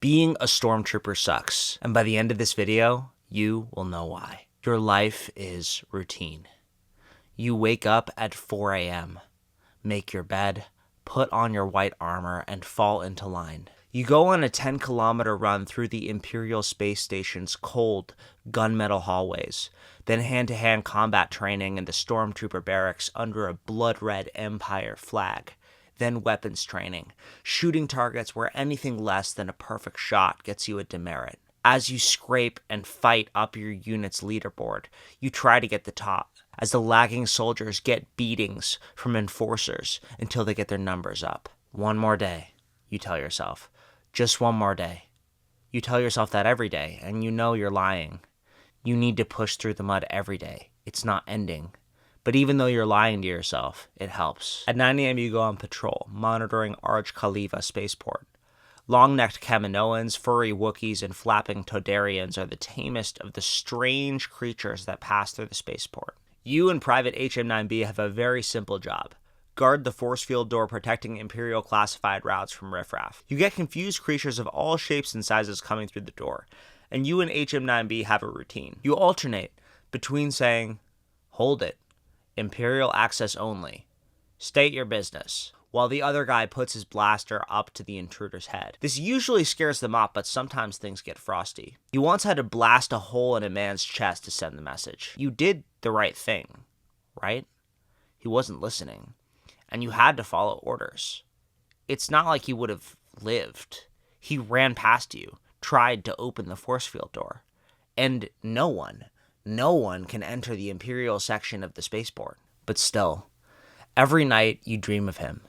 Being a Stormtrooper sucks, and by the end of this video, you will know why. Your life is routine. You wake up at 4 a.m., make your bed, put on your white armor, and fall into line. You go on a 10-kilometer run through the Imperial space station's cold, gunmetal hallways, then hand-to-hand combat training in the Stormtrooper barracks under a blood-red Empire flag. Then weapons training, shooting targets where anything less than a perfect shot gets you a demerit. As you scrape and fight up your unit's leaderboard, you try to get the top, as the lagging soldiers get beatings from enforcers until they get their numbers up. One more day, you tell yourself. Just one more day. You tell yourself that every day, and you know you're lying. You need to push through the mud every day. It's not ending. But even though you're lying to yourself, it helps. At 9 a.m. you go on patrol, monitoring Arch Khalifa spaceport. Long-necked Kaminoans, furry Wookiees, and flapping Todarians are the tamest of the strange creatures that pass through the spaceport. You and Private HM9B have a very simple job. Guard the force field door protecting Imperial classified routes from riffraff. You get confused creatures of all shapes and sizes coming through the door, and you and HM9B have a routine. You alternate between saying, "Hold it. Imperial access only. State your business," while the other guy puts his blaster up to the intruder's head. This usually scares them off, but sometimes things get frosty. You once had to blast a hole in a man's chest to send the message. You did the right thing, right? He wasn't listening, and you had to follow orders. It's not like he would have lived. He ran past you, tried to open the force field door, and no one can enter the Imperial section of the spaceport. But still, every night you dream of him,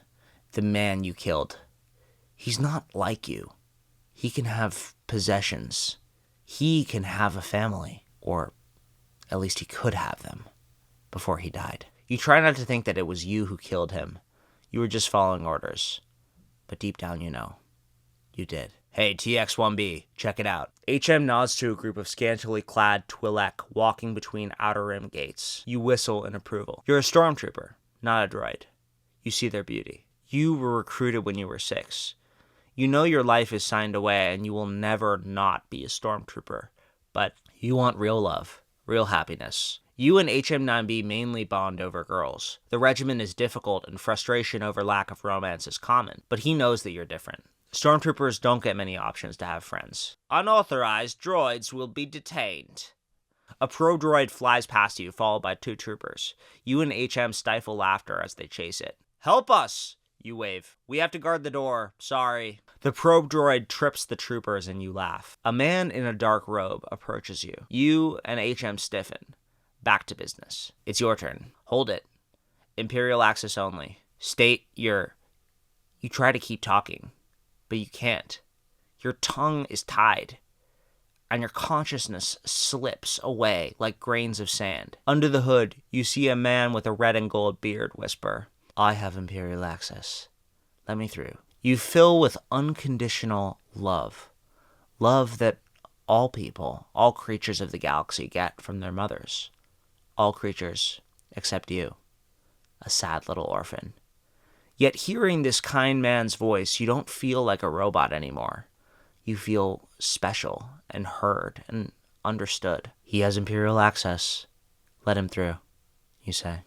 the man you killed. He's not like you. He can have possessions. He can have a family, or at least he could have them before he died. You try not to think that it was you who killed him. You were just following orders. But deep down you know. You did. "Hey, TX-1B, check it out." HM nods to a group of scantily clad Twi'lek walking between outer rim gates. You whistle in approval. You're a Stormtrooper, not a droid. You see their beauty. You were recruited when you were 6. You know your life is signed away and you will never not be a Stormtrooper. But you want real love, real happiness. You and HM9B mainly bond over girls. The regiment is difficult and frustration over lack of romance is common, but he knows that you're different. Stormtroopers don't get many options to have friends. "Unauthorized droids will be detained." A pro-droid flies past you, followed by 2 troopers. You and HM stifle laughter as they chase it. "Help us!" you wave. "We have to guard the door. Sorry." The pro-droid trips the troopers and you laugh. A man in a dark robe approaches you. You and HM stiffen. Back to business. It's your turn. "Hold it. Imperial access only. State your..." You try to keep talking, but you can't. Your tongue is tied, and your consciousness slips away like grains of sand. Under the hood, you see a man with a red and gold beard whisper, "I have Imperial access. Let me through." You fill with unconditional love. Love that all people, all creatures of the galaxy get from their mothers. All creatures except you, a sad little orphan. Yet hearing this kind man's voice, you don't feel like a robot anymore. You feel special and heard and understood. "He has Imperial access. Let him through," you say.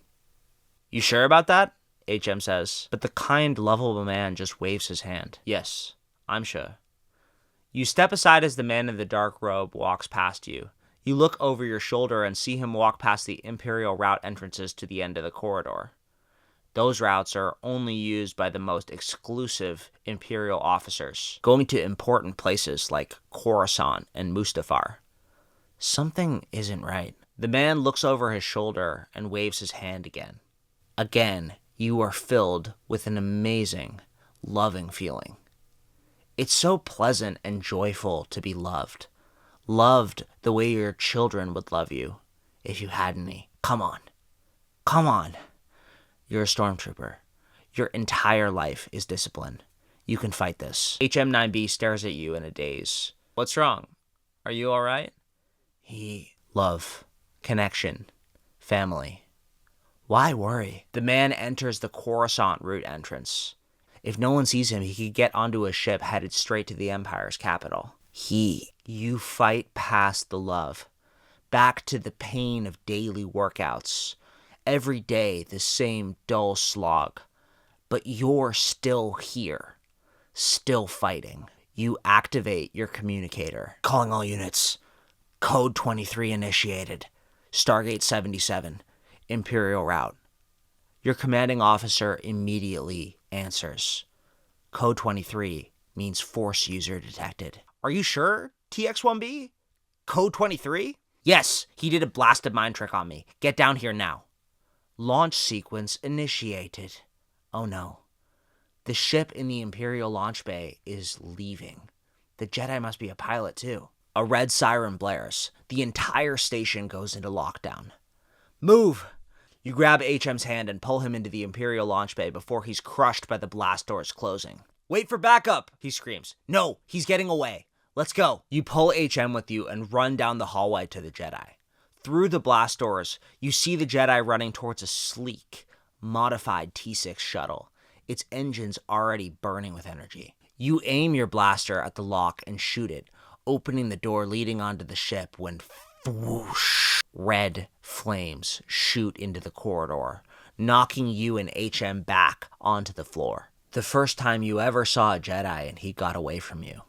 "You sure about that?" HM says, but the kind, lovable man just waves his hand. "Yes, I'm sure." You step aside as the man in the dark robe walks past you. You look over your shoulder and see him walk past the Imperial route entrances to the end of the corridor. Those routes are only used by the most exclusive Imperial officers, going to important places like Coruscant and Mustafar. Something isn't right. The man looks over his shoulder and waves his hand again. Again, you are filled with an amazing, loving feeling. It's so pleasant and joyful to be loved. Loved the way your children would love you, if you had any. Come on. Come on. You're a Stormtrooper. Your entire life is discipline. You can fight this. HM9B stares at you in a daze. "What's wrong? Are you all right?" Love, connection, family. Why worry? The man enters the Coruscant route entrance. If no one sees him, he could get onto a ship headed straight to the Empire's capital. You fight past the love, back to the pain of daily workouts. Every day, the same dull slog. But you're still here, still fighting. You activate your communicator. Calling all units. Code 23 initiated. Stargate 77. Imperial route. Your commanding officer immediately answers. Code 23 means force user detected. Are you sure, TX-1B? Code 23? Yes, he did a blasted mind trick on me. Get down here now. Launch sequence initiated. Oh no. The ship in the Imperial launch bay is leaving. The Jedi must be a pilot too. A red siren blares. The entire station goes into lockdown. Move! You grab HM's hand and pull him into the Imperial launch bay before he's crushed by the blast doors closing. Wait for backup, he screams. No, he's getting away. Let's go. You pull HM with you and run down the hallway to the Jedi. Through the blast doors, you see the Jedi running towards a sleek, modified T6 shuttle, its engines already burning with energy. You aim your blaster at the lock and shoot it, opening the door leading onto the ship when whoosh, red flames shoot into the corridor, knocking you and HM back onto the floor. The first time you ever saw a Jedi and he got away from you.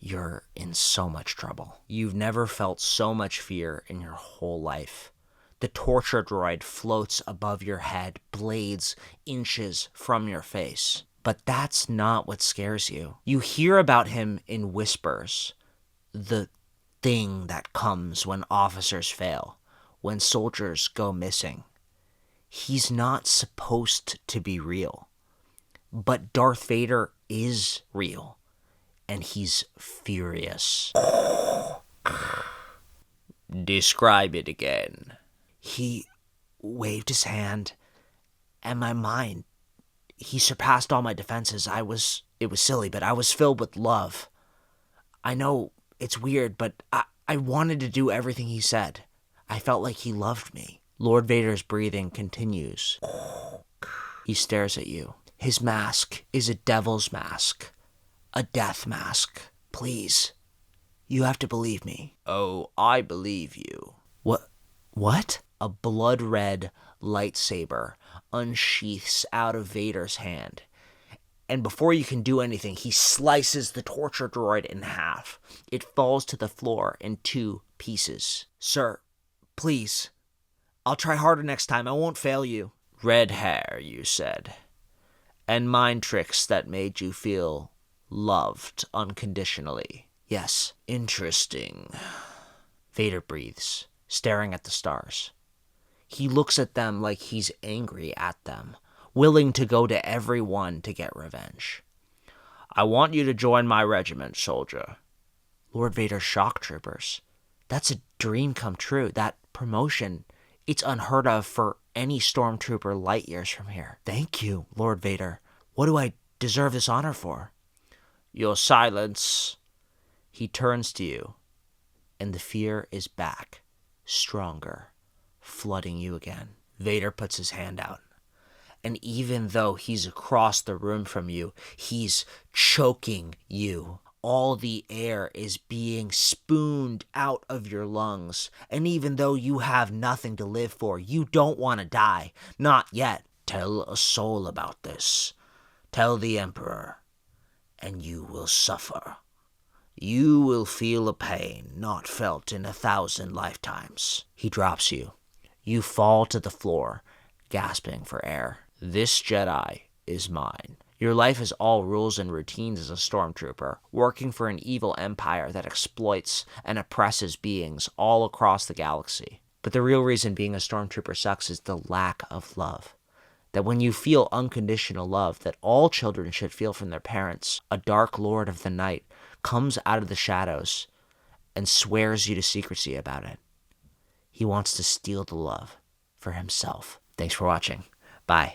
You're in so much trouble. You've never felt so much fear in your whole life. The torture droid floats above your head, blades inches from your face. But that's not what scares you. You hear about him in whispers. The thing that comes when officers fail, when soldiers go missing. He's not supposed to be real. But Darth Vader is real. And he's furious. Describe it again. He waved his hand, and my mind, he surpassed all my defenses. It was silly, but I was filled with love. I know it's weird, but I wanted to do everything he said. I felt like he loved me. Lord Vader's breathing continues. He stares at you. His mask is a devil's mask. A death mask. Please. You have to believe me. Oh, I believe you. What? A blood-red lightsaber unsheaths out of Vader's hand. And before you can do anything, he slices the torture droid in half. It falls to the floor in 2 pieces. Sir, please. I'll try harder next time. I won't fail you. Red hair, you said. And mind tricks that made you feel loved unconditionally. Yes. Interesting. Vader breathes, staring at the stars. He looks at them like he's angry at them, willing to go to everyone to get revenge. I want you to join my regiment, soldier. Lord Vader's shock troopers. That's a dream come true. That promotion, it's unheard of for any stormtrooper light years from here. Thank you, Lord Vader. What do I deserve this honor for? Your silence. He turns to you, and the fear is back, stronger, flooding you again. Vader puts his hand out, and even though he's across the room from you, he's choking you. All the air is being spooned out of your lungs, and even though you have nothing to live for, you don't want to die. Not yet. Tell a soul about this. Tell the Emperor, and you will suffer. You will feel a pain not felt in 1,000 lifetimes. He drops you. You fall to the floor, gasping for air. This Jedi is mine. Your life is all rules and routines as a stormtrooper, working for an evil empire that exploits and oppresses beings all across the galaxy. But the real reason being a stormtrooper sucks is the lack of love. That when you feel unconditional love that all children should feel from their parents, a dark lord of the night comes out of the shadows and swears you to secrecy about it. He wants to steal the love for himself. Thanks for watching. Bye.